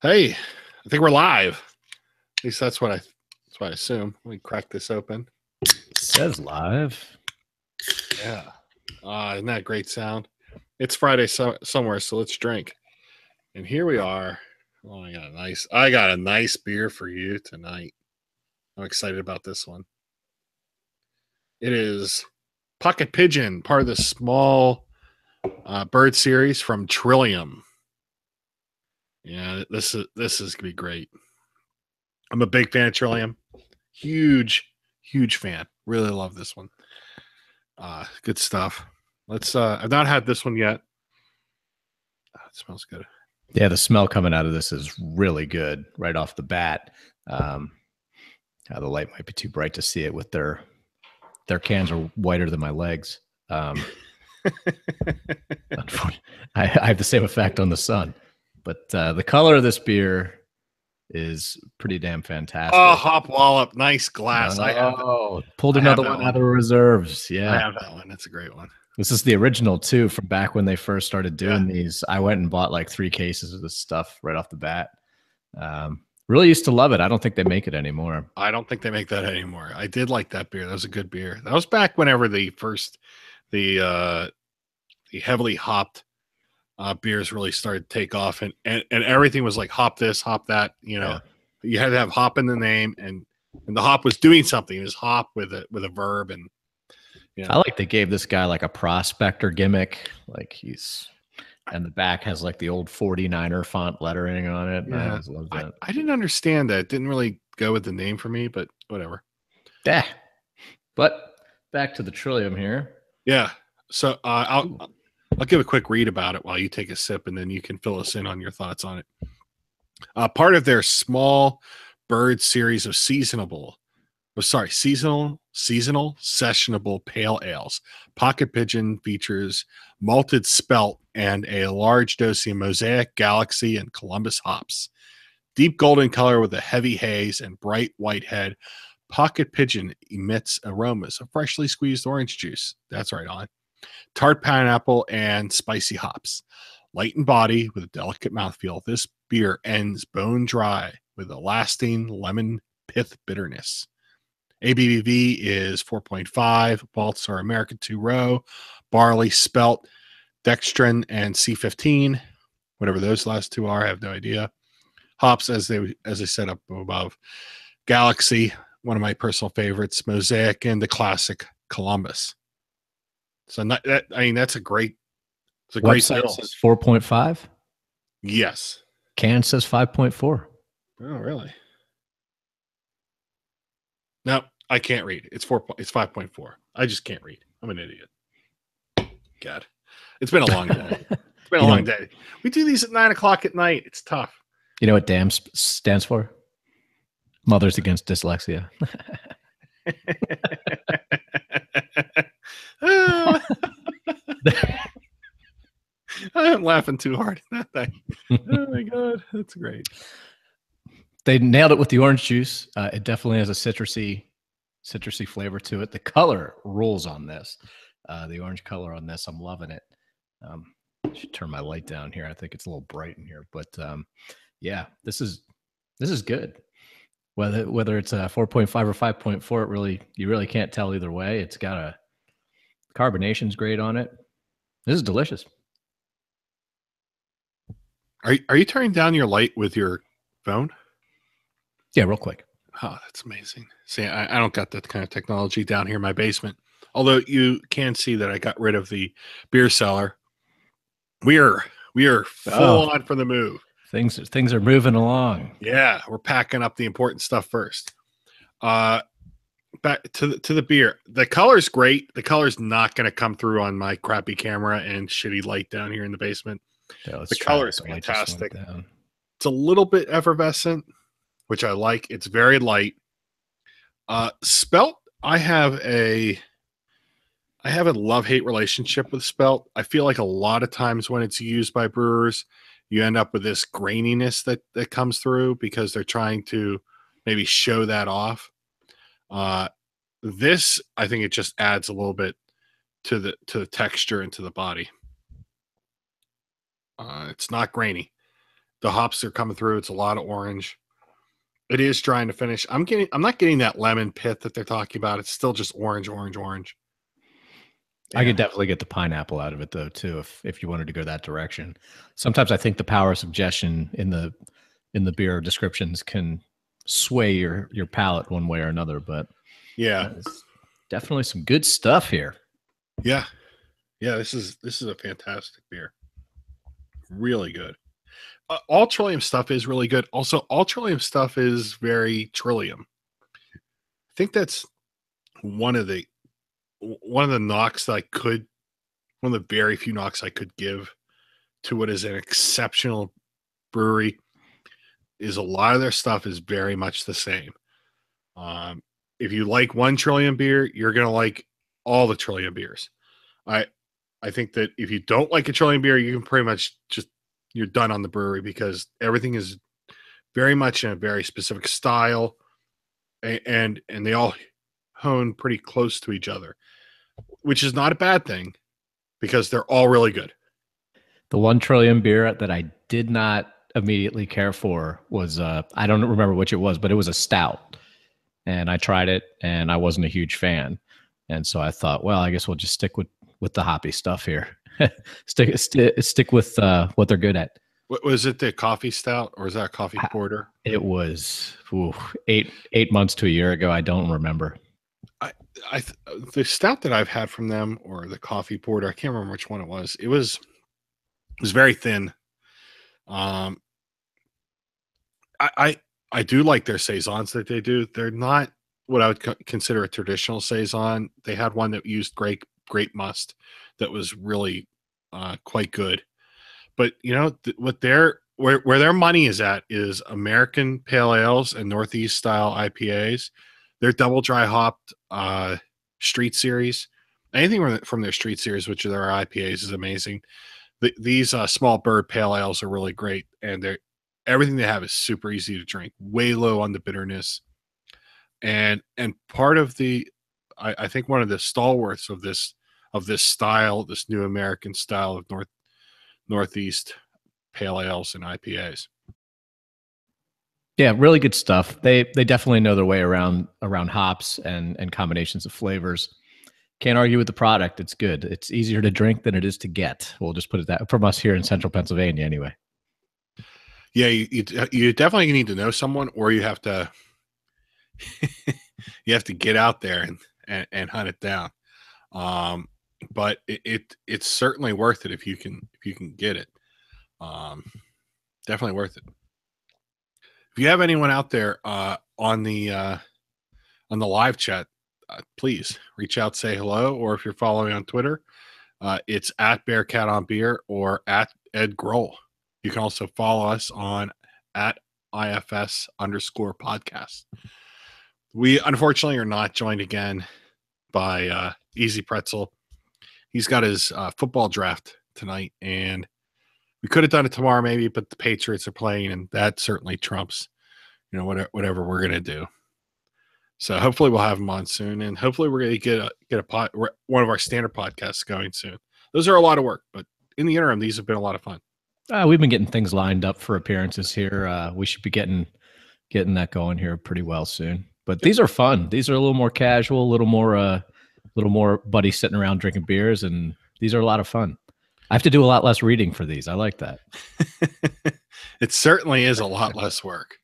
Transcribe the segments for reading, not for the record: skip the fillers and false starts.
Hey, I think we're live. At least that's what I assume. Let me crack this open. Says live. Yeah. Isn't that a great sound? It's Friday somewhere, so let's drink. And here we are. Oh, I got a nice beer for you tonight. I'm excited about this one. It is Pocket Pigeon, part of the small bird series from Trillium. Yeah, this is gonna be great. I'm a big fan of Trillium. Huge fan. Really love this one. Good stuff. Let's I've not had this one yet. It smells good. Yeah, the smell coming out of this is really good right off the bat. The light might be too bright to see it with their cans are whiter than my legs. I have the same effect on the sun, but the color of this beer is pretty damn fantastic. Oh, hop wallop, nice glass. Pulled another one out of the reserves. Yeah, I have that one. That's a great one. This is the original too, from back when they first started doing these. I went and bought like 3 cases of this stuff right off the bat. Really used to love it. I don't think they make it anymore. I don't think they make that anymore. I did like that beer. That was a good beer. That was back whenever the heavily hopped beers really started to take off, and everything was like hop this, hop that. You know, you had to have hop in the name, and the hop was doing something. It was hop with a verb, and I like they gave this guy like a prospector gimmick, like and the back has like the old 49er font lettering on it. Yeah. I always loved that. I didn't understand that. It didn't really go with the name for me, but whatever. Yeah. But back to the Trillium here. Yeah. So I'll give a quick read about it while you take a sip, and then you can fill us in on your thoughts on it. Part of their small bird series of seasonal sessionable pale ales. Pocket Pigeon features malted spelt and a large dose of Mosaic, Galaxy, and Columbus hops. Deep golden color with a heavy haze and bright white head, Pocket Pigeon emits aromas of freshly squeezed orange juice. That's right on. Tart pineapple and spicy hops. Light in body with a delicate mouthfeel, this beer ends bone dry with a lasting lemon pith bitterness. ABV is 4.5. Malts are American 2-row, barley, spelt, dextrin, and C15. Whatever those last two are, I have no idea. Hops, as I said up above, Galaxy, one of my personal favorites, Mosaic, and the classic Columbus. So that's a great. It's a great bill. Says 4.5. Yes. Can says 5.4. Oh, really? No, I can't read. It's 5.4. I just can't read. I'm an idiot. God, it's been a long day. It's been a long day. We do these at 9:00 at night. It's tough. You know what DAM stands for? Mothers Against Dyslexia. I am laughing too hard at that thing. Oh my God, that's great. They nailed it with the orange juice. It definitely has a citrusy flavor to it. The color rules on this. The orange color on this, I'm loving it. I should turn my light down here. I think it's a little bright in here, but yeah, this is good. Whether it's a 4.5 or 5.4, you really can't tell either way. It's got a carbonation's great on it. This is delicious. Are you turning down your light with your phone? Yeah, real quick. Oh, that's amazing. See, I don't got that kind of technology down here in my basement. Although you can see that I got rid of the beer cellar. We are full on for the move. Things are moving along. Yeah, we're packing up the important stuff first. Back to the beer. The color's great. The color's not going to come through on my crappy camera and shitty light down here in the basement. Yeah, the color is fantastic. It's a little bit effervescent, which I like. It's very light. Spelt, I have a love-hate relationship with spelt. I feel like a lot of times when it's used by brewers, you end up with this graininess that comes through because they're trying to maybe show that off. This, I think it just adds a little bit to the texture and to the body. It's not grainy. The hops are coming through. It's a lot of orange. It is trying to finish. I'm not getting that lemon pith that they're talking about. It's still just orange, orange, orange. I could definitely get the pineapple out of it though too, if you wanted to go that direction. Sometimes I think the power of suggestion in the beer descriptions can sway your palate one way or another. But yeah, it's definitely some good stuff here. Yeah. This is a fantastic beer. Really good. All Trillium stuff is really good. Also, all Trillium stuff is very Trillium. I think that's one of the knocks that one of the very few knocks I could give to what is an exceptional brewery is a lot of their stuff is very much the same. If you like one Trillium beer, you're gonna like all the Trillium beers. I think that if you don't like a Trillium beer, you can pretty much just you're done on the brewery because everything is very much in a very specific style, and they all hone pretty close to each other, which is not a bad thing because they're all really good. The one Trillium beer that I did not immediately care for was I don't remember which it was, but it was a stout, and I tried it and I wasn't a huge fan, and so I thought, well, I guess we'll just stick with the hoppy stuff here. stick with what they're good at. What was it? The coffee stout, or is that a coffee porter? It was 8 months to a year ago. I don't remember. The stout that I've had from them, or the coffee porter, I can't remember which one it was. It was very thin. I do like their saisons that they do. They're not what I would consider a traditional saison. They had one that used grape must that was really quite good. But you know what where their money is at is American pale ales and Northeast style IPAs. Their double dry hopped street series, anything from their street series, which are their IPAs, is amazing. These small bird pale ales are really great, and everything they have is super easy to drink, way low on the bitterness, and part of I think one of the stalwarts of this style, this new American style of Northeast pale ales and IPAs. Yeah, really good stuff. They definitely know their way around hops and combinations of flavors. Can't argue with the product. It's good. It's easier to drink than it is to get. We'll just put it that from us here in Central Pennsylvania, anyway. Yeah, you definitely need to know someone, or you have to you have to get out there and hunt it down. But it's certainly worth it if you can get it. Definitely worth it. If you have anyone out there on the live chat, please reach out, say hello, or if you're following on Twitter, it's at Bearcat on Beer or at Ed Grohl. You can also follow us on at IFS_podcast. We unfortunately are not joined again by Easy Pretzel. He's got his football draft tonight, and we could have done it tomorrow maybe, but the Patriots are playing, and that certainly trumps, whatever we're going to do. So hopefully we'll have him on soon, and hopefully we're going to get one of our standard podcasts going soon. Those are a lot of work, but in the interim, these have been a lot of fun. We've been getting things lined up for appearances here. We should be getting that going here pretty well soon. But these are fun. These are a little more casual, a little more buddies sitting around drinking beers, and these are a lot of fun. I have to do a lot less reading for these. I like that. It certainly is a lot less work.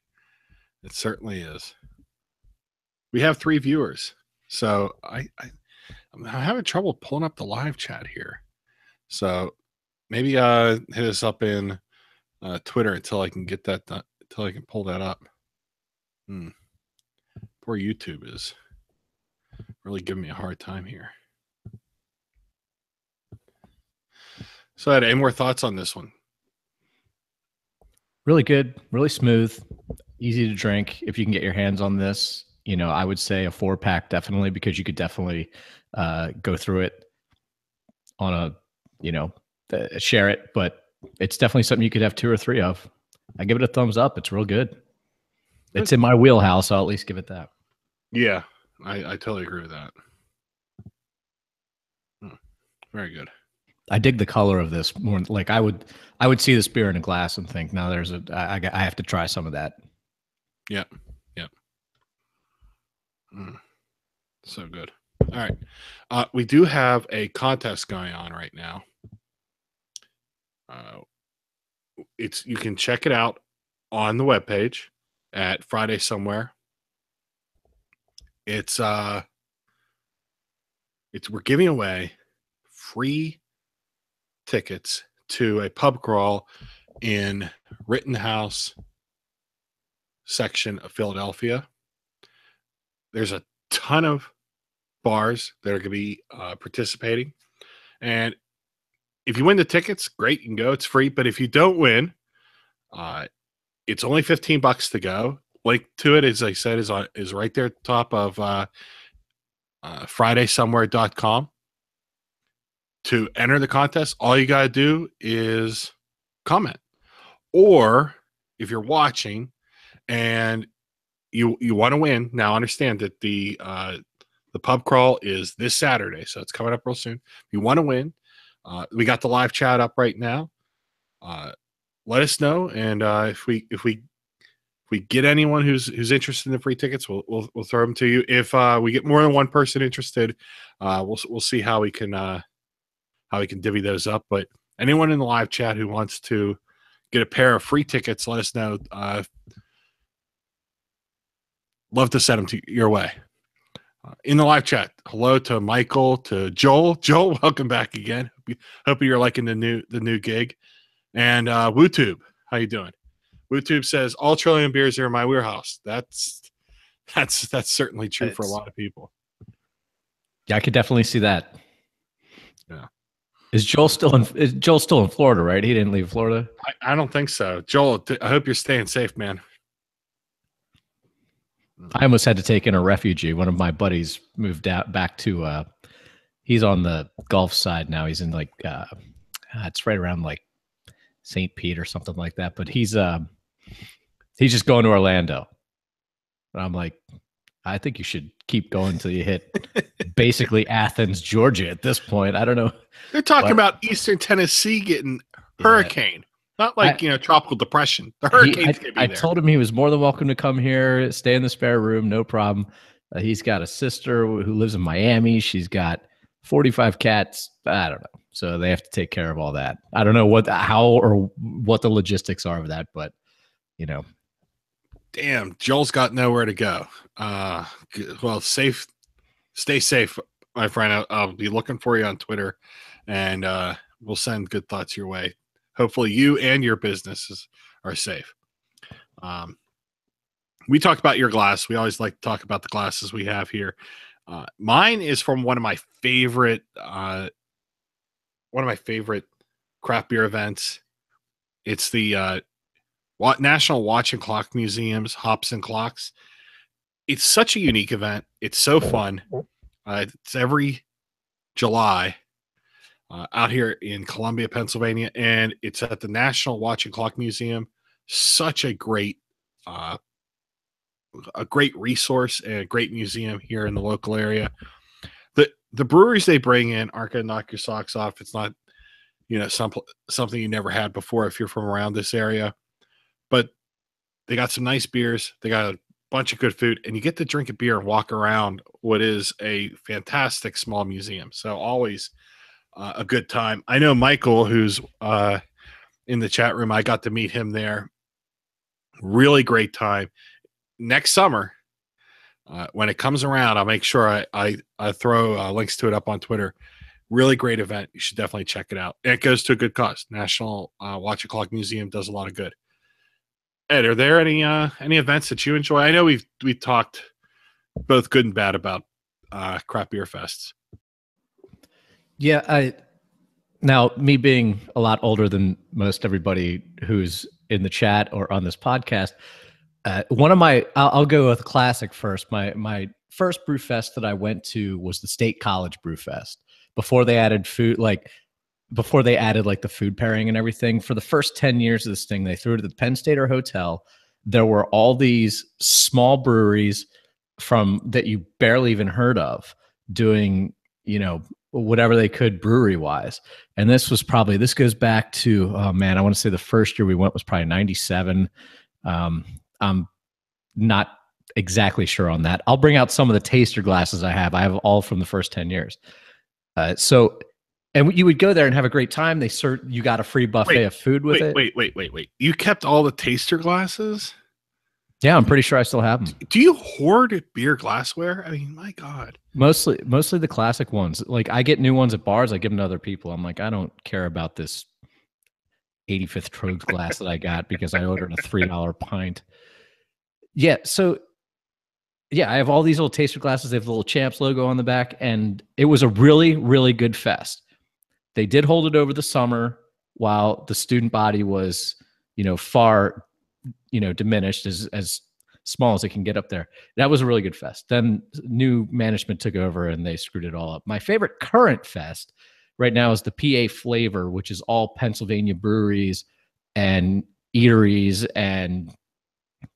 It certainly is. We have 3 viewers, so I'm having trouble pulling up the live chat here. So maybe hit us up in Twitter until I can get that done, until I can pull that up. Poor YouTube is really giving me a hard time here. So, Ed, any more thoughts on this one? Really good, really smooth, easy to drink. If you can get your hands on this, I would say a 4-pack definitely, because you could definitely go through it on share it, but it's definitely something you could have 2 or 3 of. I give it a thumbs up. It's real good. It's in my wheelhouse. I'll at least give it that. Yeah, I totally agree with that. Very good. I dig the color of this more. Like I would see this beer in a glass and think, now I have to try some of that. Yep. Yep. So good. All right. We do have a contest going on right now. You can check it out on the webpage at Friday Somewhere. We're giving away free tickets to a pub crawl in Rittenhouse section of Philadelphia. There's a ton of bars that are going to be participating, and if you win the tickets, great, you can go. It's free. But if you don't win, it's only $15 to go. Link to it, as I said, is right there at the top of FridaySomewhere.com. To enter the contest, all you got to do is comment. Or if you're watching and you want to win, now understand that the pub crawl is this Saturday, so it's coming up real soon. If you want to win, we got the live chat up right now. Let us know, and if we get anyone who's interested in the free tickets, we'll throw them to you. If we get more than one person interested, we'll see how we can divvy those up. But anyone in the live chat who wants to get a pair of free tickets, let us know. Love to send them your way. In the live chat, hello to Michael, to Joel. Joel, welcome back again. Hope you're liking the new gig. And WooTube, how you doing? WooTube says all Trillium beers are in my warehouse. That's certainly true for a lot of people. Yeah, I could definitely see that. Yeah. Is Joel still in Florida, right? He didn't leave Florida? I don't think so. Joel, I hope you're staying safe, man. I almost had to take in a refugee. One of my buddies moved out back to he's on the Gulf side now. He's in like it's right around like St. Pete or something like that. But he's just going to Orlando. And I'm like, I think you should keep going until you hit basically Athens, Georgia at this point. I don't know. They're talking about Eastern Tennessee getting hurricane. Not like, tropical depression. The hurricane's going to be there. I told him he was more than welcome to come here, stay in the spare room, no problem. He's got a sister who lives in Miami. She's got 45 cats. I don't know. So they have to take care of all that. I don't know what the logistics are of that, but, Damn, Joel's got nowhere to go. Well, stay safe, my friend. I'll be looking for you on Twitter, and we'll send good thoughts your way. Hopefully you and your businesses are safe. We talked about your glass. We always like to talk about the glasses we have here. Mine is from one of my favorite craft beer events. It's the National Watch and Clock Museum's Hops and Clocks. It's such a unique event. It's so fun. It's every July. Out here in Columbia, Pennsylvania, and it's at the National Watch and Clock Museum. Such a great resource and a great museum here in the local area. The breweries they bring in aren't going to knock your socks off. It's not, something you never had before if you're from around this area. But they got some nice beers. They got a bunch of good food, and you get to drink a beer and walk around what is a fantastic small museum. So always a good time. I know Michael, who's in the chat room. I got to meet him there. Really great time. Next summer, when it comes around, I'll make sure I throw links to it up on Twitter. Really great event. You should definitely check it out. And it goes to a good cause. National Watch and Clock Museum does a lot of good. Ed, are there any events that you enjoy? I know we've talked both good and bad about craft beer fests. Yeah, now me being a lot older than most everybody who's in the chat or on this podcast, one of I'll go with a classic first. My first brew fest that I went to was the State College Brew Fest. Before they added food, before they added the food pairing and everything. For the first 10 years of this thing, they threw it at the Penn State Hotel. There were all these small breweries that you barely even heard of doing, whatever they could brewery wise. And this goes back to, oh man, I want to say the first year we went was probably 97. I'm not exactly sure on that. I'll bring out some of the taster glasses I have. I have all from the first 10 years. And you would go there and have a great time. You got a free buffet of food with it. Wait. You kept all the taster glasses? Yeah, I'm pretty sure I still have them. Do you hoard beer glassware? I mean, my God. Mostly the classic ones. Like I get new ones at bars. I give them to other people. I'm like, I don't care about this 85th Trogs glass that I got because I ordered a $3 pint. Yeah. So yeah, I have all these little taster glasses. They have the little Champs logo on the back, and it was a really, really good fest. They did hold it over the summer while the student body was, far, diminished, as small as it can get up there. That was a really good fest. Then new management took over and they screwed it all up. My favorite current fest right now is the PA Flavor, which is all Pennsylvania breweries and eateries. And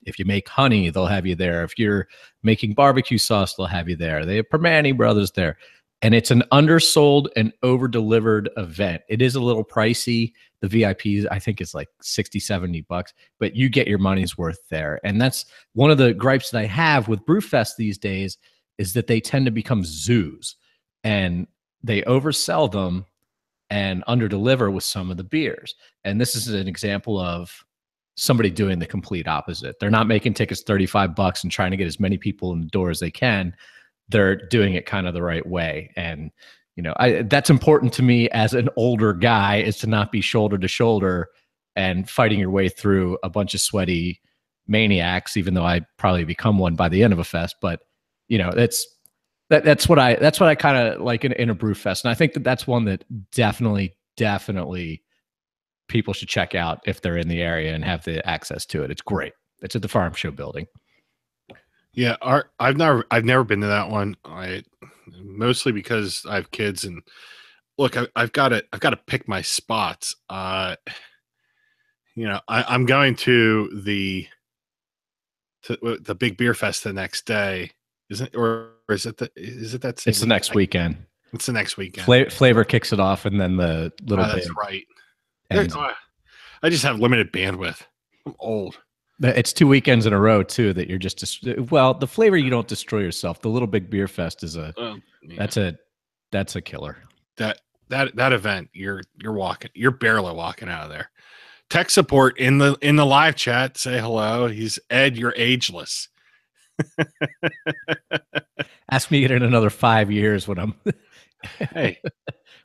if you make honey, they'll have you there. If you're making barbecue sauce, they'll have you there. They have Permane Brothers there. And it's an undersold and over-delivered event. It is a little pricey. The VIPs, I think it's like $60, $70, but you get your money's worth there. And that's one of the gripes that I have with Brewfest these days is that they tend to become zoos and they oversell them and underdeliver with some of the beers. And this is an example of somebody doing the complete opposite. They're not making tickets $35 and trying to get as many people in the door as they can. They're doing it kind of the right way. And, that's important to me as an older guy, is to not be shoulder to shoulder and fighting your way through a bunch of sweaty maniacs, even though I probably become one by the end of a fest. But, that's what I kind of like in a brew fest. And I think that's one that definitely people should check out if they're in the area and have the access to it. It's great. It's at the Farm Show building. Yeah, I've never been to that one. Mostly because I have kids, and look, I've got to pick my spots. I'm going to the big beer fest the next day, isn't? Or is it that same? It's the next weekend. It's the next weekend. Flavor kicks it off, and then the little. That's right. I just have limited bandwidth. I'm old. It's 2 weekends in a row too that you're just the Flavor, you don't destroy yourself. The Little Big Beer Fest is that's a killer. That event, you're barely walking out of there. Tech support in the live chat, say hello. He's Ed, you're ageless. Ask me in another 5 years when I'm when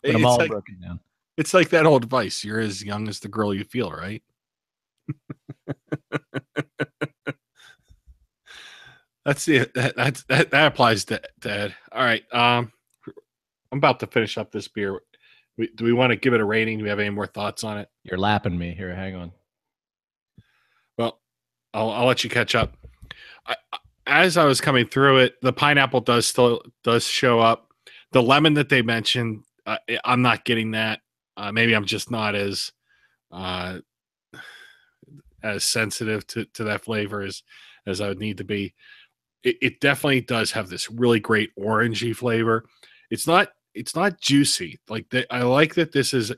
I'm all broken down. It's like that old advice: you're as young as the girl you feel, right? That's it. That applies to Ed. All right. I'm about to finish up this beer. Do we want to give it a rating? Do we have any more thoughts on it? You're lapping me here. Hang on. Well, I'll let you catch up. As I was coming through it, the pineapple does show up. The lemon that they mentioned, I'm not getting that. Maybe I'm just not as sensitive to that flavor as I would need to be. It definitely does have this really great orangey flavor. It's not juicy. I like that this is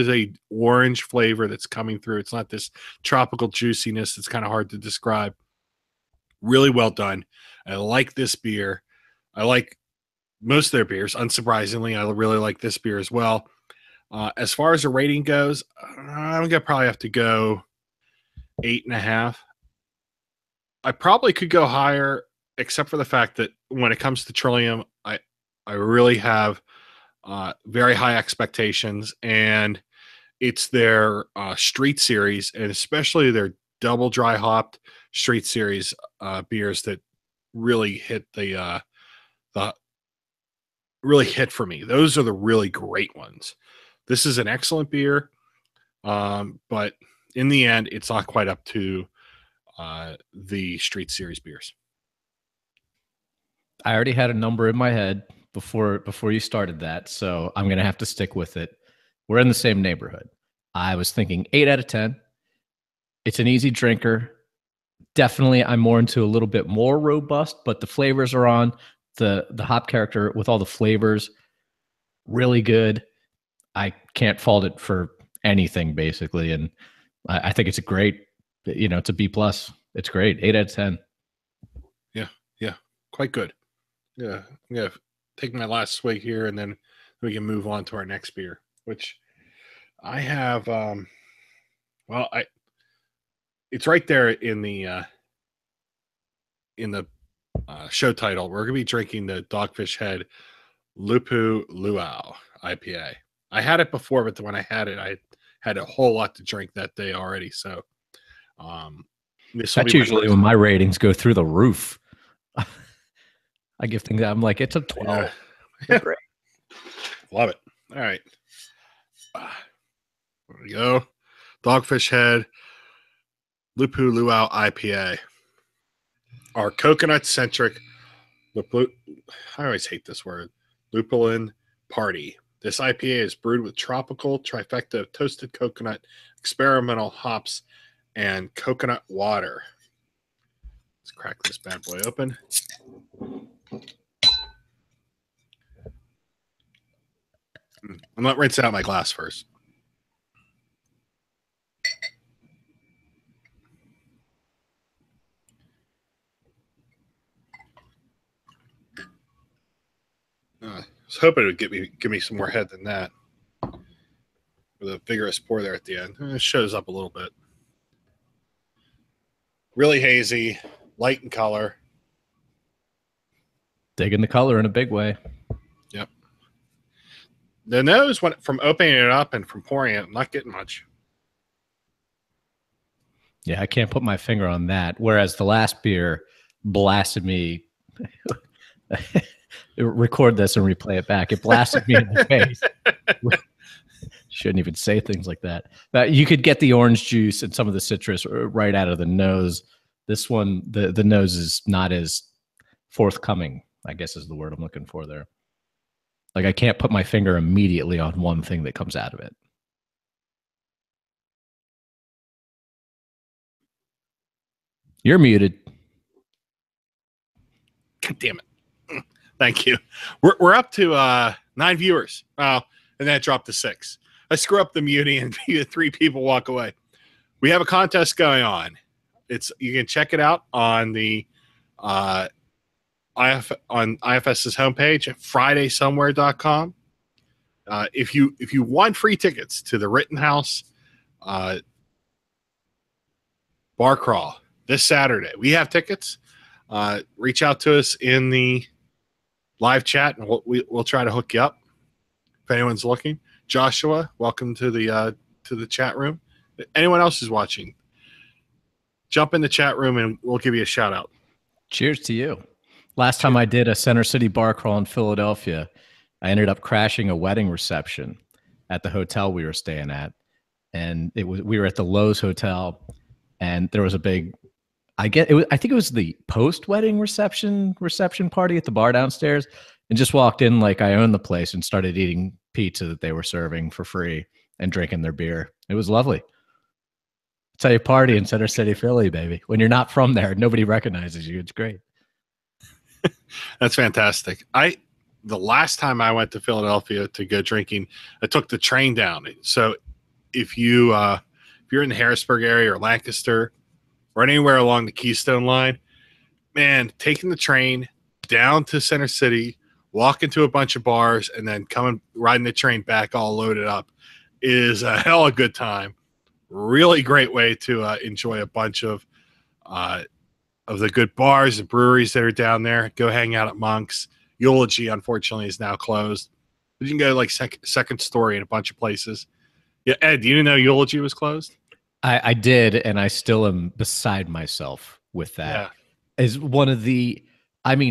a orange flavor that's coming through. It's not this tropical juiciness. It's kind of hard to describe. Really well done. I like this beer. I like most of their beers. Unsurprisingly, I really like this beer as well. As far as a rating goes, I'm gonna probably have to go 8.5. I probably could go higher, except for the fact that when it comes to Trillium, I really have very high expectations, and it's their Street Series, and especially their double dry hopped Street Series beers that really hit really hit for me. Those are the really great ones. This is an excellent beer, but in the end, it's not quite up to the Street Series beers. I already had a number in my head before you started that, so I'm going to have to stick with it. We're in the same neighborhood. I was thinking 8 out of 10. It's an easy drinker. Definitely, I'm more into a little bit more robust, but the flavors are on. The hop character with all the flavors really good. I can't fault it for anything basically, and I think it's a great, it's a B plus. It's great, 8 out of 10. Yeah, quite good. Yeah, I'm gonna take my last swig here, and then we can move on to our next beer, which I have. Well, it's right there in the show title. We're gonna be drinking the Dogfish Head Lupu-Luau IPA. I had it before, but when I had a whole lot to drink that day already. So, this will That's be my usually first. when my ratings go through the roof. I give things, I'm like, it's a 12. Yeah. Great. Love it. All right. There we go. Dogfish Head Lupu-Luau IPA. Our coconut centric, I always hate this word, lupulin party. This IPA is brewed with tropical trifecta of toasted coconut, experimental hops, and coconut water. Let's crack this bad boy open. I'm not rinsing out my glass first. I was hoping it would give me some more head than that. With a vigorous pour there at the end. It shows up a little bit. Really hazy, light in color. Digging the color in a big way. Yep. The nose, from opening it up and from pouring it, I'm not getting much. Yeah, I can't put my finger on that. Whereas the last beer blasted me. Record this and replay it back. It blasted me in the face. Shouldn't even say things like that. But you could get the orange juice and some of the citrus right out of the nose. This one, the nose is not as forthcoming, I guess is the word I'm looking for there. Like I can't put my finger immediately on one thing that comes out of it. You're muted. God damn it. Thank you. We're up to 9 viewers. Wow. And that dropped to 6. I screw up the muting and 3 people walk away. We have a contest going on. You can check it out on the on IFS's homepage at fridaysomewhere.com. If you want free tickets to the Rittenhouse bar crawl this Saturday, we have tickets. Reach out to us in the live chat, and we'll try to hook you up if anyone's looking. Joshua, welcome to the chat room. If anyone else is watching, jump in the chat room and we'll give you a shout out. Cheers to you. Last time I did a Center City bar crawl in Philadelphia, I ended up crashing a wedding reception at the hotel we were staying at, and we were at the Lowe's Hotel, and there was a big. I think it was the post-wedding reception party at the bar downstairs, and just walked in like I owned the place and started eating pizza that they were serving for free and drinking their beer. It was lovely. That's how you party in Center City, Philly, baby. When you're not from there, nobody recognizes you. It's great. That's fantastic. The last time I went to Philadelphia to go drinking, I took the train down. So if you're in the Harrisburg area or Lancaster or anywhere along the Keystone line, man, taking the train down to Center City, walking to a bunch of bars, and then riding the train back all loaded up is a hell of a good time. Really great way to enjoy a bunch of the good bars and breweries that are down there. Go hang out at Monk's. Eulogy, unfortunately, is now closed. But you can go to like Second Story in a bunch of places. Yeah, Ed, you didn't know Eulogy was closed? I did, and I still am beside myself with that. Yeah. Is one of the,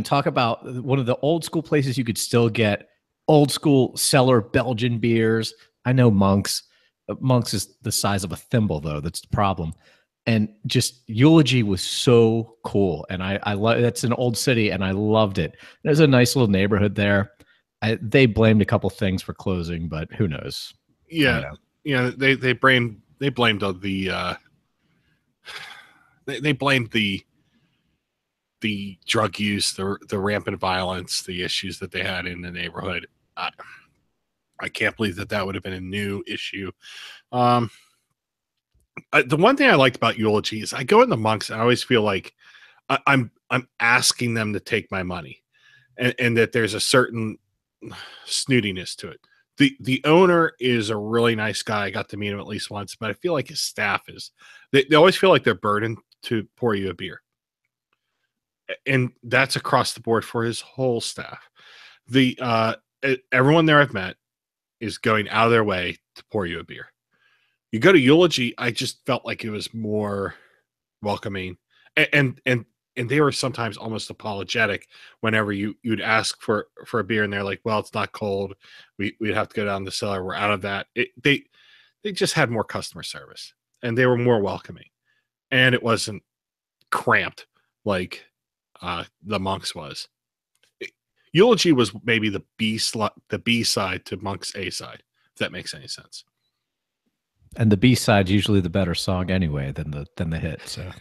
talk about one of the old school places you could still get old school cellar Belgian beers. I know Monk's. Monk's is the size of a thimble, though. That's the problem. And just Eulogy was so cool. And I love that's an old city, and I loved it. There's a nice little neighborhood there. They blamed a couple things for closing, but who knows? Yeah. They blamed they blamed the drug use, the rampant violence, the issues that they had in the neighborhood. I can't believe that would have been a new issue. The one thing I liked about Eulogy is I go in the Monks and I always feel like I'm asking them to take my money, and that there's a certain snootiness to it. The owner is a really nice guy. I got to meet him at least once, but I feel like his staff is they always feel like they're burdened to pour you a beer. And that's across the board for his whole staff. Everyone there I've met is going out of their way to pour you a beer. You go to Eulogy, I just felt like it was more welcoming, and they were sometimes almost apologetic whenever you'd ask for a beer, and they're like, "Well, it's not cold. We'd have to go down the cellar. We're out of that." They just had more customer service, and they were more welcoming, and it wasn't cramped like the Monks was. Eulogy was maybe the B side to Monks A side, if that makes any sense. And the B side's usually the better song anyway than the hit. So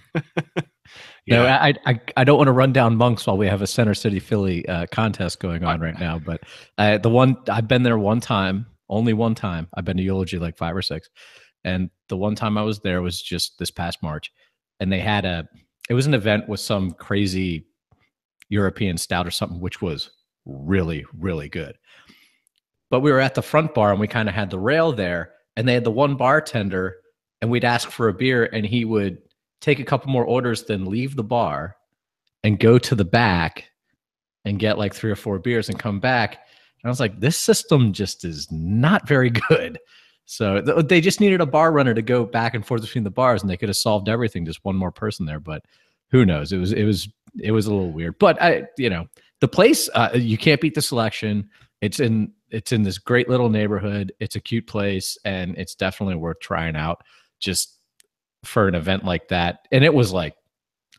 yeah. No, I don't want to run down Monks while we have a Center City Philly contest going on right now. But the one I've been there one time, only one time. I've been to Eulogy like 5 or 6, and the one time I was there was just this past March, and they had it was an event with some crazy European stout or something, which was really, really good. But we were at the front bar and we kind of had the rail there, and they had the one bartender, and we'd ask for a beer and he would take a couple more orders, then leave the bar and go to the back and get like 3 or 4 beers and come back. And I was like, this system just is not very good. So they just needed a bar runner to go back and forth between the bars, and they could have solved everything, just one more person there. But who knows? It was a little weird. But the place, you can't beat the selection. It's in this great little neighborhood. It's a cute place, and it's definitely worth trying out just for an event like that. And it was like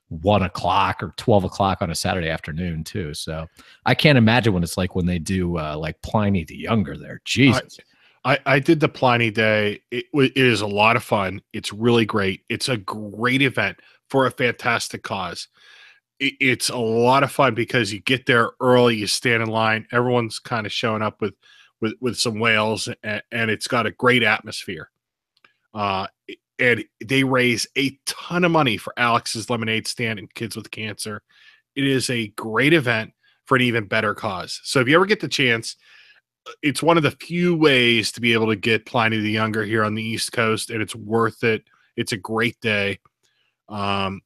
1 o'clock or 12 o'clock on a Saturday afternoon too. So I can't imagine what it's like when they do like Pliny the Younger there. Jesus. I did the Pliny Day. It is a lot of fun. It's really great. It's a great event for a fantastic cause. It's a lot of fun because you get there early, you stand in line, everyone's kind of showing up with some whales, and it's got a great atmosphere. And they raise a ton of money for Alex's lemonade stand and Kids with Cancer. It is a great event for an even better cause. So if you ever get the chance, it's one of the few ways to be able to get Pliny the Younger here on the East Coast, and it's worth it. It's a great day. And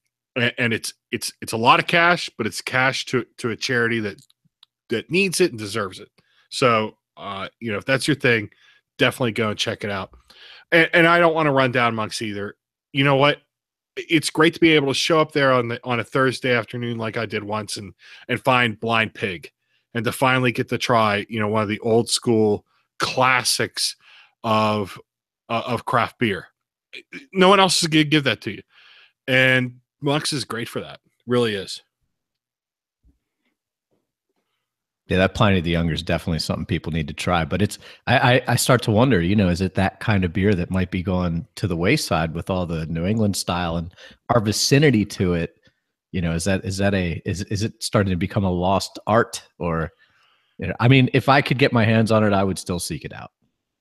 it's a lot of cash, but it's cash to a charity that needs it and deserves it. So, if that's your thing, definitely go and check it out. And I don't want to run down Monks either. You know what? It's great to be able to show up there on a Thursday afternoon like I did once and find Blind Pig, and to finally get to try, one of the old school classics of craft beer. No one else is going to give that to you. And Monks is great for that. Really is. Yeah, that Pliny the Younger is definitely something people need to try. But I start to wonder, is it that kind of beer that might be going to the wayside with all the New England style and our vicinity to it? Is it starting to become a lost art? Or, if I could get my hands on it, I would still seek it out.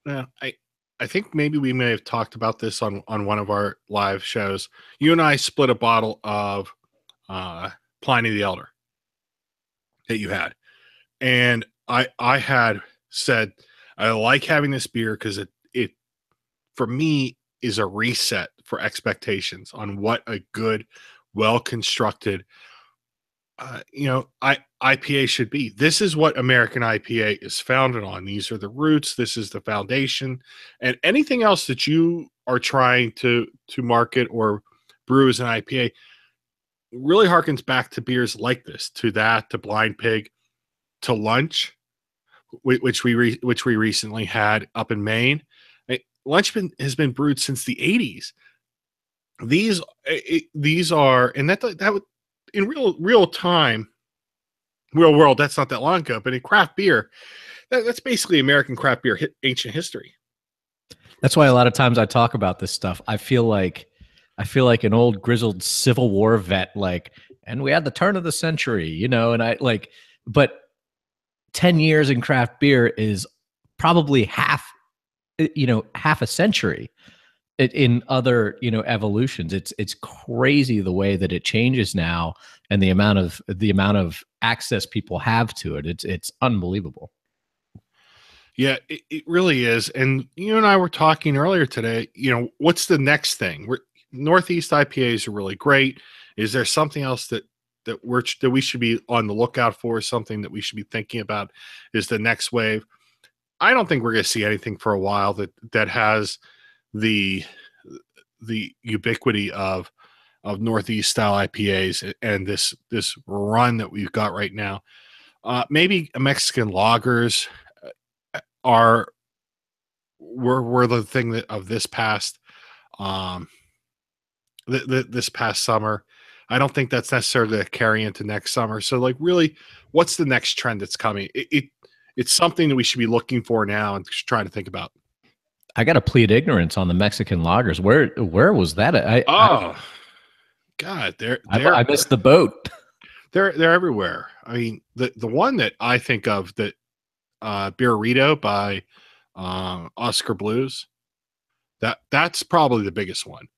Yeah, I think maybe we may have talked about this on one of our live shows. You and I split a bottle of Pliny the Elder that you had. And I had said, I like having this beer because it for me is a reset for expectations on what a good, well-constructed, IPA should be. This is what American IPA is founded on. These are the roots. This is the foundation. And anything else that you are trying to market or brew as an IPA really harkens back to beers like this, to Blind Pig, to Lunch, which we recently had up in Maine. Lunch has been brewed since the 80s. These are, and that would, in real time, real world, that's not that long ago. But in craft beer, that's basically American craft beer ancient history. That's why a lot of times I talk about this stuff. I feel like an old grizzled Civil War vet, and we had the turn of the century, and but 10 years in craft beer is probably half a century in other evolutions. It's crazy the way that it changes now, and the amount of access people have to it. It's unbelievable. Yeah, it really is. And you and I were talking earlier today, what's the next thing? Northeast IPAs are really great. Is there something else that we should be on the lookout for, something that we should be thinking about is the next wave? I don't think we're going to see anything for a while that has the ubiquity of Northeast style IPAs and this run that we've got right now. Maybe Mexican lagers were the thing that of this past this past summer. I don't think that's necessarily going to carry into next summer. So, like, really, what's the next trend that's coming? It's something that we should be looking for now and trying to think about. I got to plead ignorance on the Mexican lagers. Where was that? God, I missed the boat. They're everywhere. I mean, the one that I think of that Beerito by Oscar Blues, that's probably the biggest one.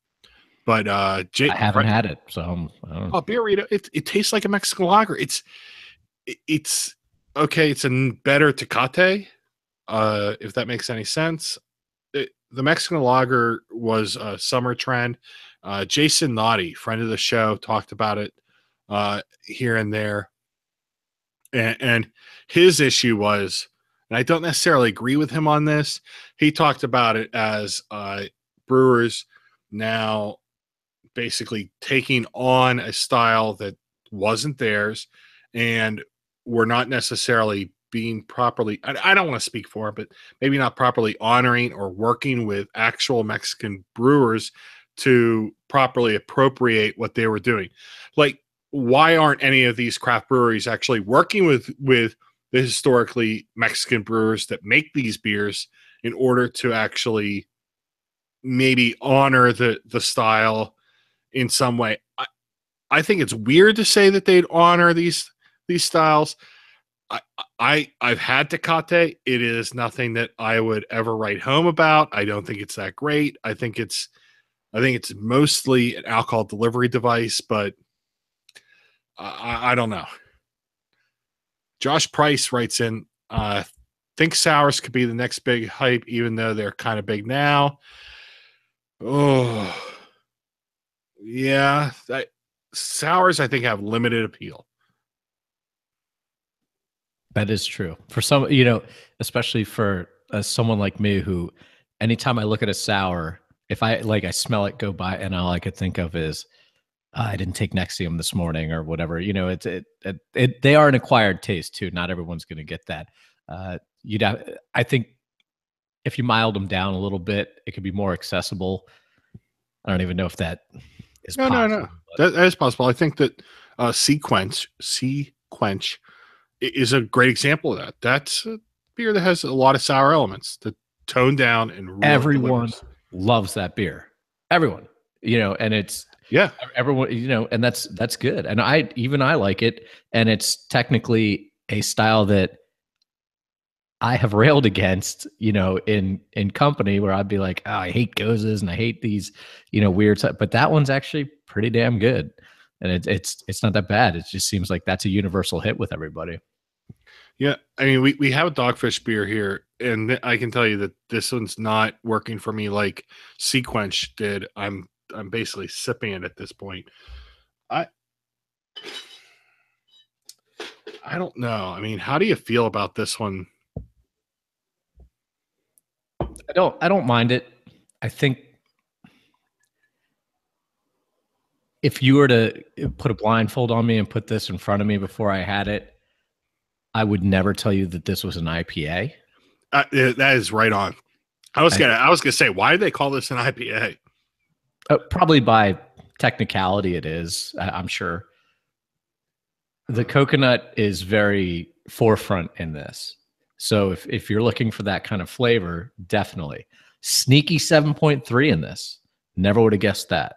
But I haven't had it, so Beerito, it tastes like a Mexican lager. It's okay. It's a better Tecate, if that makes any sense. The Mexican lager was a summer trend. Jason Naughty, friend of the show, talked about it here and there. And his issue was, and I don't necessarily agree with him on this, he talked about it as brewers now basically taking on a style that wasn't theirs and were not necessarily being properly, I don't want to speak for it, but maybe not properly honoring or working with actual Mexican brewers to properly appropriate what they were doing. Like, why aren't any of these craft breweries actually working with the historically Mexican brewers that make these beers in order to actually maybe honor the style in some way? I think it's weird to say that they'd honor these styles. I've had Tecate. It is nothing that I would ever write home about. I don't think it's that great. I think it's mostly an alcohol delivery device, but I don't know. Josh Price writes in, think sours could be the next big hype, even though they're kind of big now. Oh, yeah. Sours, I think, have limited appeal. That is true. For some, especially for someone like me who, anytime I look at a sour, if I smell it go by and all I could think of is, I didn't take Nexium this morning or whatever. They are an acquired taste too. Not everyone's going to get that. I think if you mild them down a little bit, it could be more accessible. I don't even know if that is possible. No. That is possible. I think that Sequench is a great example of that. That's a beer that has a lot of sour elements that tone down and really everyone delivers. Loves that beer. Everyone, and it's everyone, and that's good. And I like it. And it's technically a style that I have railed against, in company where I'd be like, oh, I hate gozes and I hate these, weird stuff. But that one's actually pretty damn good. And it's not that bad. It just seems like that's a universal hit with everybody. Yeah, I mean, we have a Dogfish beer here, and I can tell you that this one's not working for me like Sequench did. I'm basically sipping it at this point. I don't know. I mean, how do you feel about this one? I don't mind it. I think if you were to put a blindfold on me and put this in front of me before I had it, I would never tell you that this was an IPA. That is right on. I was gonna say, why do they call this an IPA? Probably by technicality, it is. I'm sure. The coconut is very forefront in this. So if you're looking for that kind of flavor, definitely. Sneaky 7.3 in this. Never would have guessed that.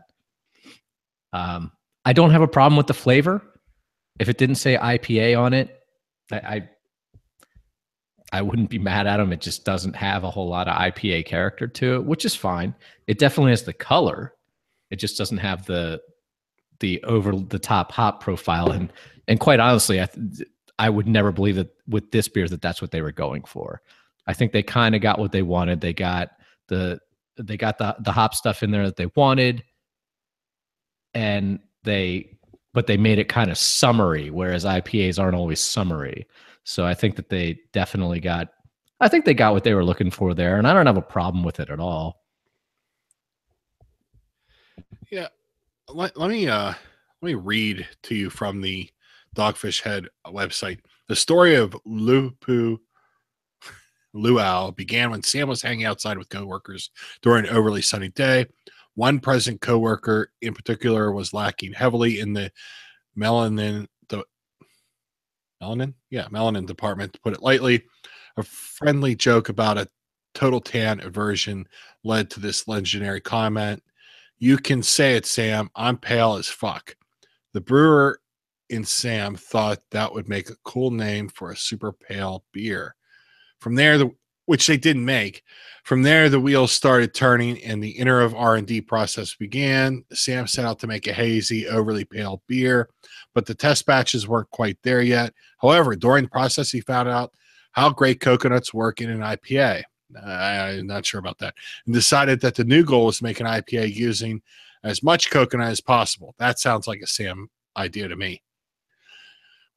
I don't have a problem with the flavor. If it didn't say IPA on it, I I wouldn't be mad at them. It just doesn't have a whole lot of IPA character to it, which is fine. It definitely has the color. It just doesn't have the over the top hop profile. And quite honestly, I would never believe that with this beer that that's what they were going for. I think they kind of got what they wanted. They got the hop stuff in there that they wanted, and but they made it kind of summery, whereas IPAs aren't always summery. So I think that they definitely got what they were looking for there, and I don't have a problem with it at all. Yeah, let me read to you from the Dogfish Head website. The story of Lupu-Luau began when Sam was hanging outside with coworkers during an overly sunny day. One present coworker in particular was lacking heavily in the melanin department, to put it lightly. A friendly joke about a total tan aversion led to this legendary comment. You can say it, Sam. I'm pale as fuck. The brewer in Sam thought that would make a cool name for a super pale beer. From there, which they didn't make. From there, the wheels started turning and the iterative R&D process began. Sam set out to make a hazy, overly pale beer, but the test batches weren't quite there yet. However, during the process, he found out how great coconuts work in an IPA. I'm not sure about that. And decided that the new goal was to make an IPA using as much coconut as possible. That sounds like a Sam idea to me.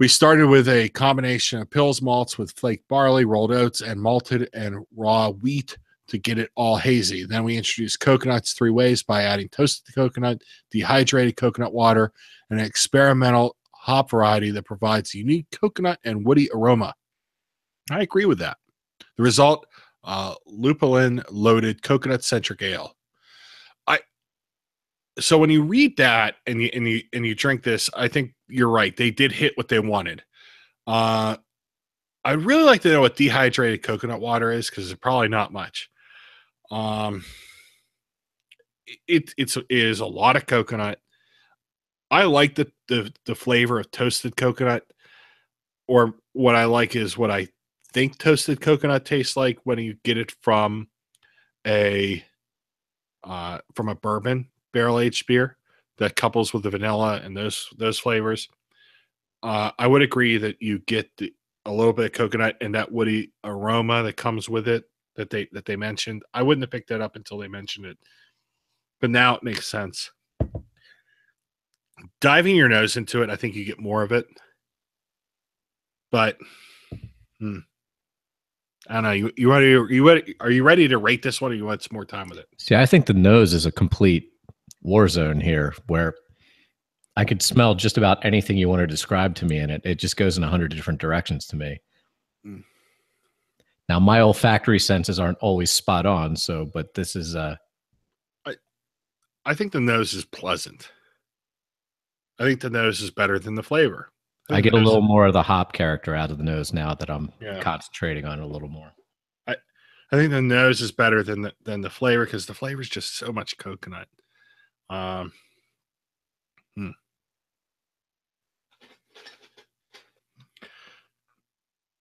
We started with a combination of Pils malts with flaked barley, rolled oats, and malted and raw wheat to get it all hazy. Then we introduced coconuts 3 ways by adding toasted coconut, dehydrated coconut water, and an experimental hop variety that provides unique coconut and woody aroma. I agree with that. The result, lupulin loaded coconut centric ale. So when you read that and you drink this, I think you're right. They did hit what they wanted. I'd really like to know what dehydrated coconut water is, because it's probably not much. It is a lot of coconut. I like the flavor of toasted coconut, or what I like is what I think toasted coconut tastes like when you get it from a bourbon barrel aged beer that couples with the vanilla and those flavors. I would agree that you get a little bit of coconut and that woody aroma that comes with it that they mentioned. I wouldn't have picked that up until they mentioned it, but now it makes sense. Diving your nose into it, I think you get more of it, but I don't know. Are you ready to rate this one, or you want some more time with it? See, I think the nose is a complete war zone here, where I could smell just about anything you want to describe to me in it. It just goes in 100 different directions to me. Now, my olfactory senses aren't always spot on, but this is I think the nose is pleasant. I think the nose is better than the flavor. I get a little more of the hop character out of the nose now that I'm concentrating on it a little more. I think the nose is better than the flavor, because the flavor is just so much coconut.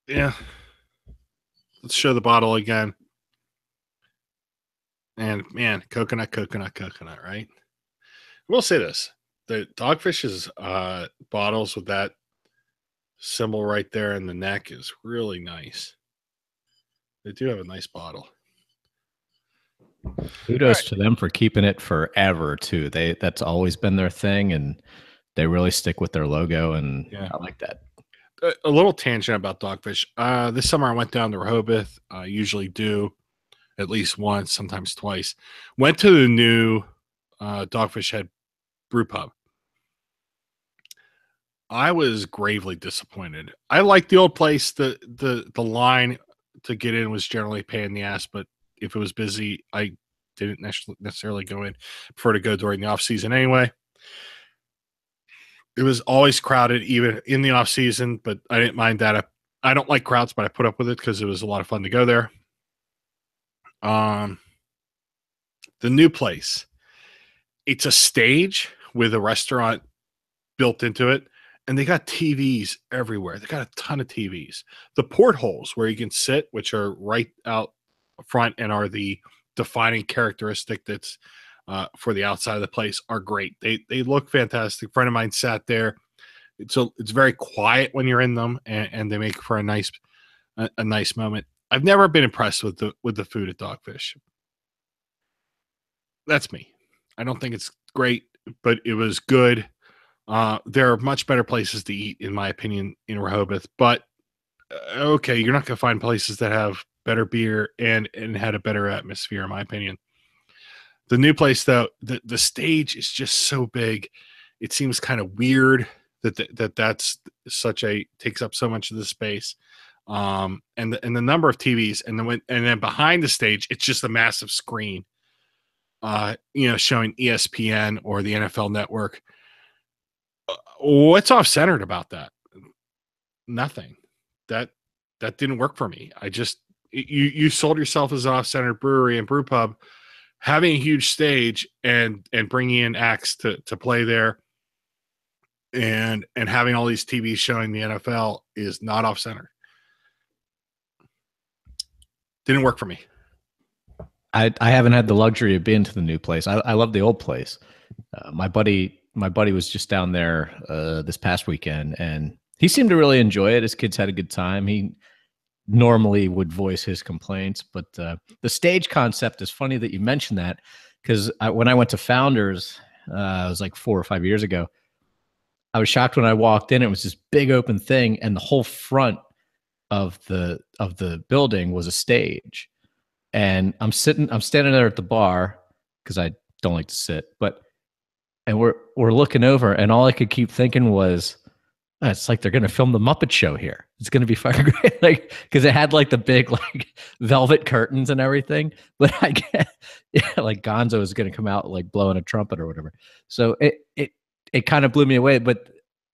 Yeah. Let's show the bottle again. And man, coconut, right? We'll say this. The Dogfish's bottles with that symbol right there in the neck is really nice. They do have a nice bottle. Kudos to them for keeping it forever too. That's always been their thing, and they really stick with their logo, and I like that. A little tangent about Dogfish. This summer I went down to Rehoboth. I usually do at least once, sometimes twice. Went to the new Dogfish Head brew pub. I was gravely disappointed. I liked the old place. The line to get in was generally a pain in the ass, but if it was busy, I didn't necessarily go in. I prefer to go during the off season anyway. It was always crowded, even in the off season, but I didn't mind that. I don't like crowds, but I put up with it because it was a lot of fun to go there. The new place, it's a stage with a restaurant built into it, and they got TVs everywhere. They got a ton of TVs. The portholes where you can sit, which are right out front and are the defining characteristic that's for the outside of the place, are great. They look fantastic. A friend of mine sat there. It's very quiet when you're in them, and they make for a nice moment. I've never been impressed with the food at Dogfish. That's me. I don't think it's great, but it was good. There are much better places to eat, in my opinion, in Rehoboth. But okay, you're not going to find places that have better beer and had a better atmosphere, in my opinion. The new place, though, the stage is just so big. It seems kind of weird that's takes up so much of the space. And the number of TVs, and then behind the stage, it's just a massive screen. Showing ESPN or the NFL Network. What's off-centered about that? Nothing. That didn't work for me. You sold yourself as an off-centered brewery and brew pub, having a huge stage and bringing in acts to play there, and having all these TVs showing the NFL is not off-center. Didn't work for me. I haven't had the luxury of being to the new place. I love the old place. My buddy was just down there this past weekend, and he seemed to really enjoy it. His kids had a good time. He normally would voice his complaints, but the stage concept is funny that you mentioned that, because when I went to Founders, it was like 4 or 5 years ago. I was shocked when I walked in. It was this big open thing, and the whole front of the building was a stage. And I'm standing there at the bar because I don't like to sit, and we're looking over, and all I could keep thinking was, oh, it's like they're going to film the Muppet Show here. It's going to be fucking great, like, because it had like the big like velvet curtains and everything. But I get, like Gonzo is going to come out like blowing a trumpet or whatever. So it kind of blew me away. But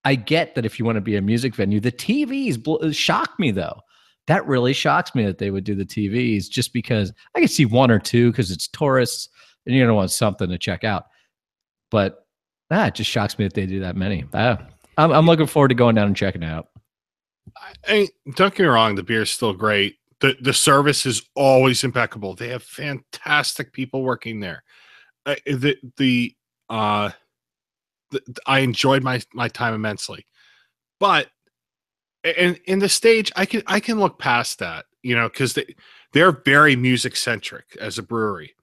I get that if you want to be a music venue, the TVs shock me though. That really shocks me that they would do the TVs, just because I can see one or two because it's tourists and you're going to want something to check out. But it just shocks me that they do that many. I'm looking forward to going down and checking it out. Don't get me wrong, the beer is still great. The service is always impeccable. They have fantastic people working there. I enjoyed my time immensely, but in the stage, I can look past that, because they're very music centric as a brewery.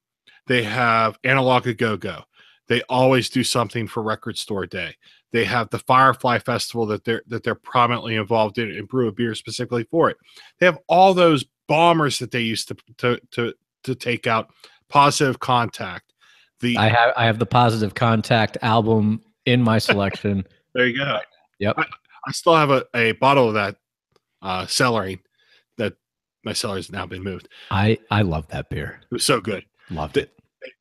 They have Analog a Go-Go. They always do something for Record Store Day. They have the Firefly Festival that they're prominently involved in and brew a beer specifically for it. They have all those bombers that they used to take out. Positive Contact. I have the Positive Contact album in my selection. There you go. Yep. I still have a bottle of that cellaring that my cellar has now been moved. I love that beer. It was so good. Loved it.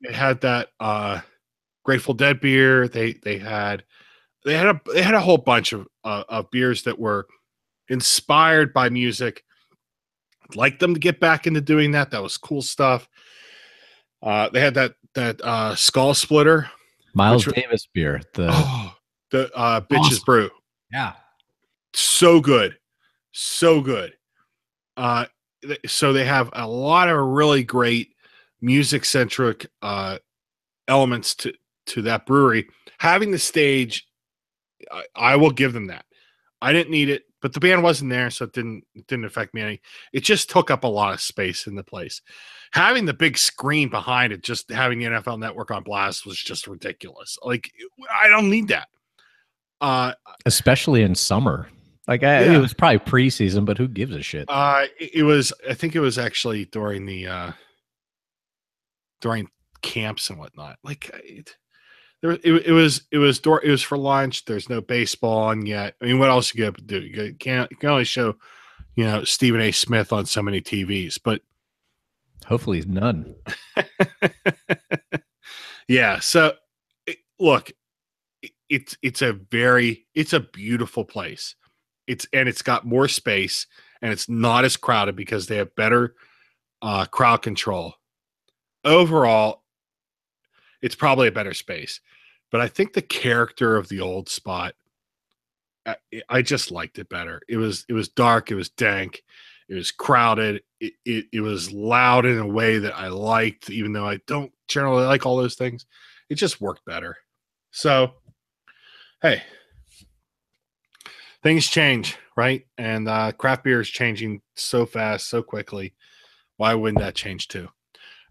They had that Grateful Dead beer. They had a whole bunch of beers that were inspired by music. I'd like them to get back into doing that. That was cool stuff. They had that Skull Splitter, Miles Davis beer. The Bitches Brew. Yeah. So good. So they have a lot of really great music-centric elements to that brewery. Having the stage, I will give them that. I didn't need it, but the band wasn't there, so it didn't affect me any. It just took up a lot of space in the place. Having the big screen behind it, just having the NFL Network on blast, was just ridiculous. Like, I don't need that. Especially in summer. Like, it was probably preseason, but who gives a shit? It was. I think it was actually during camps and whatnot. Like, it was for lunch. There's no baseball on yet. I mean, what else you got to do? You can only show, Stephen A. Smith on so many TVs, but hopefully none. Yeah. So look, it's a beautiful place. It's got more space, and it's not as crowded because they have better crowd control. Overall, it's probably a better space, but I think the character of the old spot I just liked it better. It was dark, it was dank, it was crowded, it was loud in a way that I liked, even though I don't generally like all those things. It just worked better. So, hey, things change, right? And craft beer is changing so fast, so quickly. Why wouldn't that change too?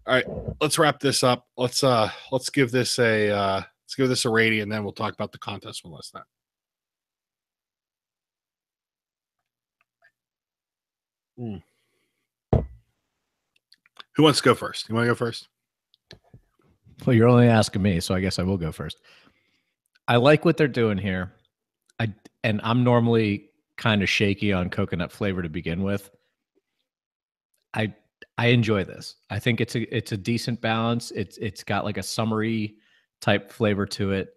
All right, let's wrap this up. Let's give this a rating, and then we'll talk about the contest one last time. Who wants to go first? You want to go first? Well, you're only asking me, so I guess I will go first. I like what they're doing here. I'm normally kind of shaky on coconut flavor to begin with. I enjoy this. I think it's a decent balance. It's got like a summery type flavor to it.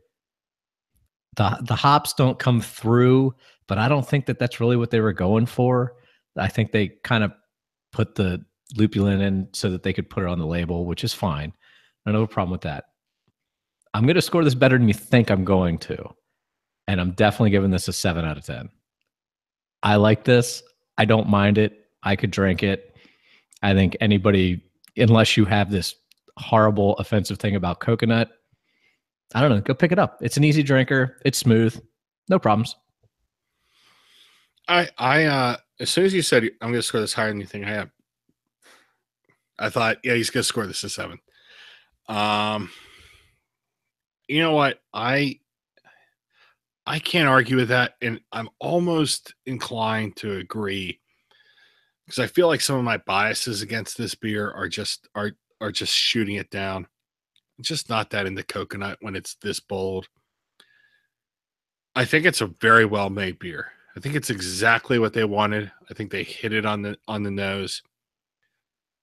The hops don't come through, but I don't think that that's really what they were going for. I think they kind of put the lupulin in so that they could put it on the label, which is fine. I have no problem with that. I'm going to score this better than you think I'm going to. And I'm definitely giving this a 7 out of 10. I like this. I don't mind it. I could drink it. I think anybody, unless you have this horrible offensive thing about coconut, I don't know, go pick it up. It's an easy drinker. It's smooth. No problems. I as soon as you said I'm going to score this higher than you think I am, I thought, yeah, he's going to score this a 7. You know what? I can't argue with that, and I'm almost inclined to agree because I feel like some of my biases against this beer are just shooting it down. I'm just not that into coconut when it's this bold. I think it's a very well made beer. I think it's exactly what they wanted. I think they hit it on the nose.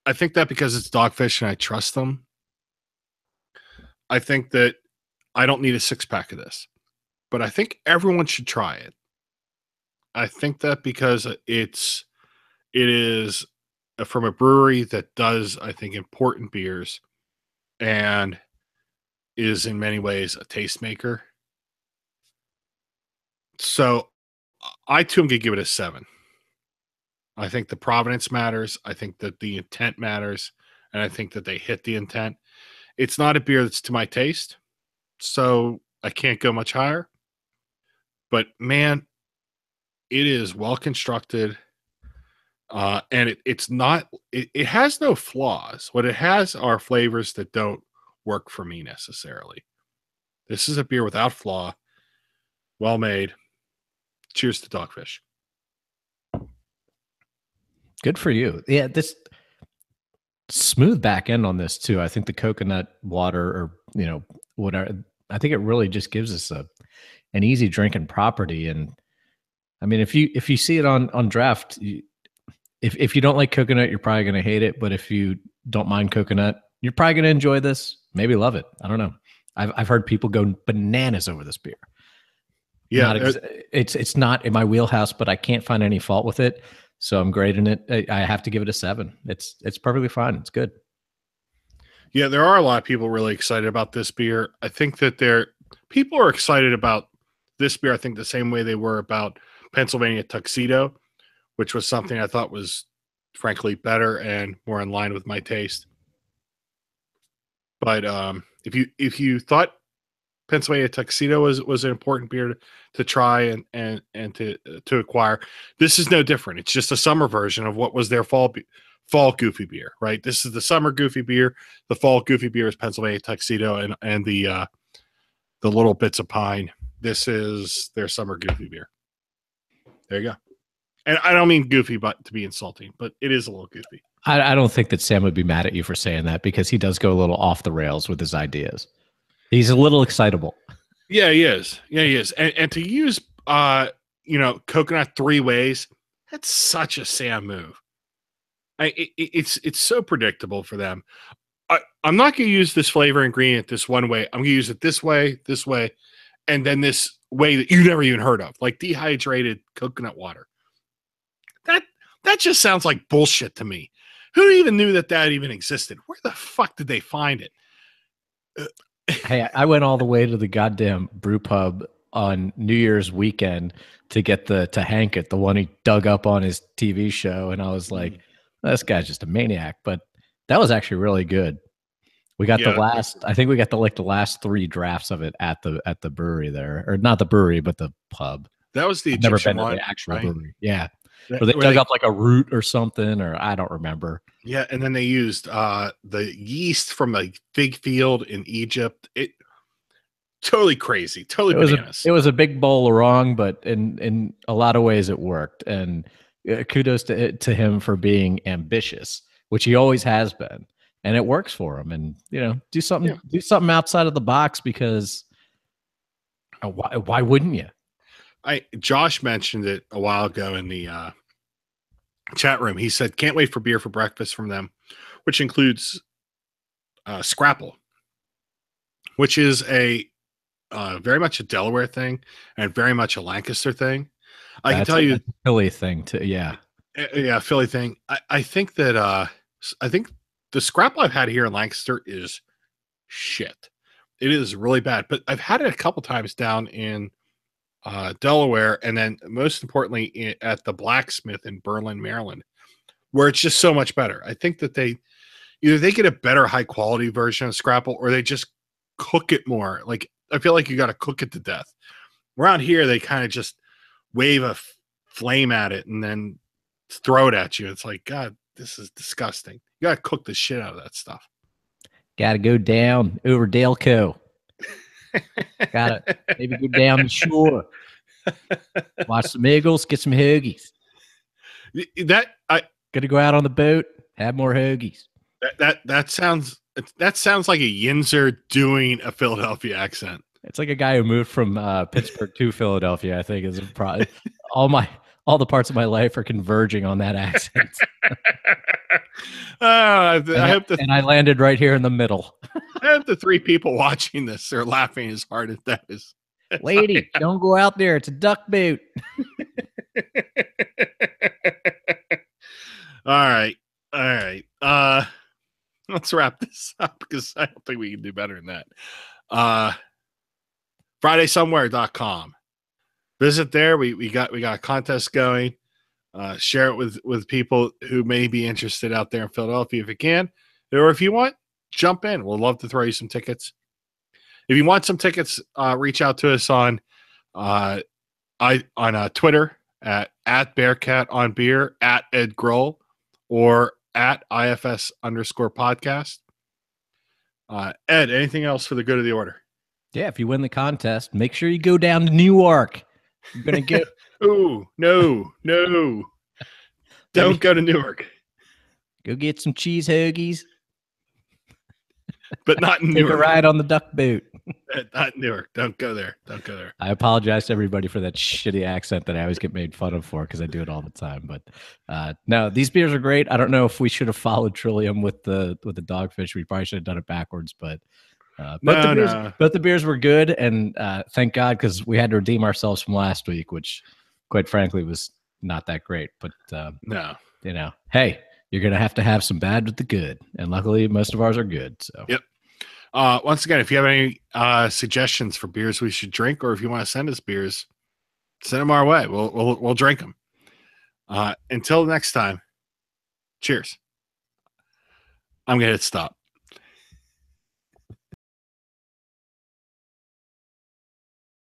I think that because it's Dogfish and I trust them. I think that I don't need a 6-pack of this, but I think everyone should try it. I think that because it is from a brewery that does, I think, important beers and is in many ways a tastemaker. So I too am going to give it a 7. I think the provenance matters. I think that the intent matters. And I think that they hit the intent. It's not a beer that's to my taste, so I can't go much higher. But man, it is well constructed. And it has no flaws. What it has are flavors that don't work for me necessarily. This is a beer without flaw, well made. Cheers to Dogfish. Good for you. Yeah, this smooth back end on this too. I think the coconut water, or whatever, I think it really just gives us an easy drinking property. And I mean, if you see it on draft, if you don't like coconut, you're probably going to hate it. But if you don't mind coconut, you're probably going to enjoy this. Maybe love it. I don't know. I've heard people go bananas over this beer. Yeah, it's not in my wheelhouse, but I can't find any fault with it. So I'm grading it. I have to give it a 7. It's perfectly fine. It's good. Yeah, there are a lot of people really excited about this beer. I think that people are excited about this beer, I think, the same way they were about Pennsylvania Tuxedo, which was something I thought was frankly better and more in line with my taste. But if you thought Pennsylvania Tuxedo was an important beer to try and to acquire, this is no different. It's just a summer version of what was their fall goofy beer, right? This is the summer goofy beer. The fall goofy beer is Pennsylvania Tuxedo and the little bits of pine. This is their summer goofy beer. There you go. And I don't mean goofy, but to be insulting, but it is a little goofy. I don't think that Sam would be mad at you for saying that, because he does go a little off the rails with his ideas. He's a little excitable. Yeah, he is. Yeah, he is. And to use coconut 3 ways, that's such a Sam move. It's so predictable for them. I'm not going to use this flavor ingredient this one way. I'm going to use it this way, and then this way that you never even heard of, like dehydrated coconut water. That just sounds like bullshit to me. Who even knew that even existed? Where the fuck did they find it? Hey, I went all the way to the goddamn brew pub on New Year's weekend to get to Hank it, the one he dug up on his TV show, and I was like, this guy's just a maniac. But that was actually really good. We got I think we got the last 3 drafts of it at the brewery there, or not the brewery, but the pub. That was the I've never Egyptian been to one, the actual right? brewery. Yeah. Where they dug up like a root or something, or I don't remember. Yeah, and then they used the yeast from a fig field in Egypt. It totally crazy, totally bananas. It was a big bowl of wrong, but in a lot of ways it worked. And kudos to him for being ambitious, which he always has been, and it works for him. And do something outside of the box, because why wouldn't you? Josh mentioned it a while ago in the chat room. He said, can't wait for beer for breakfast from them, which includes Scrapple, which is a very much a Delaware thing and very much a Lancaster thing. I can tell you, Philly thing too. Yeah, Philly thing. I think that I think the Scrapple I've had here in Lancaster is shit. It is really bad, but I've had it a couple times down in Delaware, and then most importantly at the Blacksmith in Berlin, Maryland, where it's just so much better. I think that they get a better high quality version of Scrapple, or they just cook it more. Like, I feel like you got to cook it to death. Around here, they kind of just wave a flame at it and then throw it at you. It's like, God, this is disgusting. You got to cook the shit out of that stuff. Got to go down over Delco. Got to maybe go down the shore. Watch some eagles, get some hoagies. Got to go out on the boat, have more hoagies. That sounds like a Yinzer doing a Philadelphia accent. It's like a guy who moved from Pittsburgh to Philadelphia. I think is probably all the parts of my life are converging on that accent. I landed right here in the middle. I hope the 3 people watching this are laughing as hard as that is. Lady, don't go out there. It's a duck boot. All right. Let's wrap this up, because I don't think we can do better than that. FridaySomewhere.com. Visit there. We got a contest going. Share it with people who may be interested out there in Philadelphia if you can, or if you want, jump in. We'll love to throw you some tickets. If you want some tickets, reach out to us on Twitter at Bearcat on Beer, at Ed Grohl, or at IFS_podcast. Ed, anything else for the good of the order? Yeah, if you win the contest, make sure you go down to Newark. You're gonna get. Oh no! Don't go to Newark. Go get some cheese hoagies. But not in Newark. Take a ride on the duck boot. Not in Newark. Don't go there. I apologize to everybody for that shitty accent that I always get made fun of for, because I do it all the time. But no, these beers are great. I don't know if we should have followed Trillium with the Dogfish. We probably should have done it backwards, but both the beers were good, and thank God, because we had to redeem ourselves from last week, which, quite frankly, was not that great. But hey, you're gonna have to have some bad with the good, and luckily, most of ours are good. So yep. Once again, if you have any suggestions for beers we should drink, or if you want to send us beers, send them our way. We'll drink them. Until next time, cheers. I'm gonna hit stop.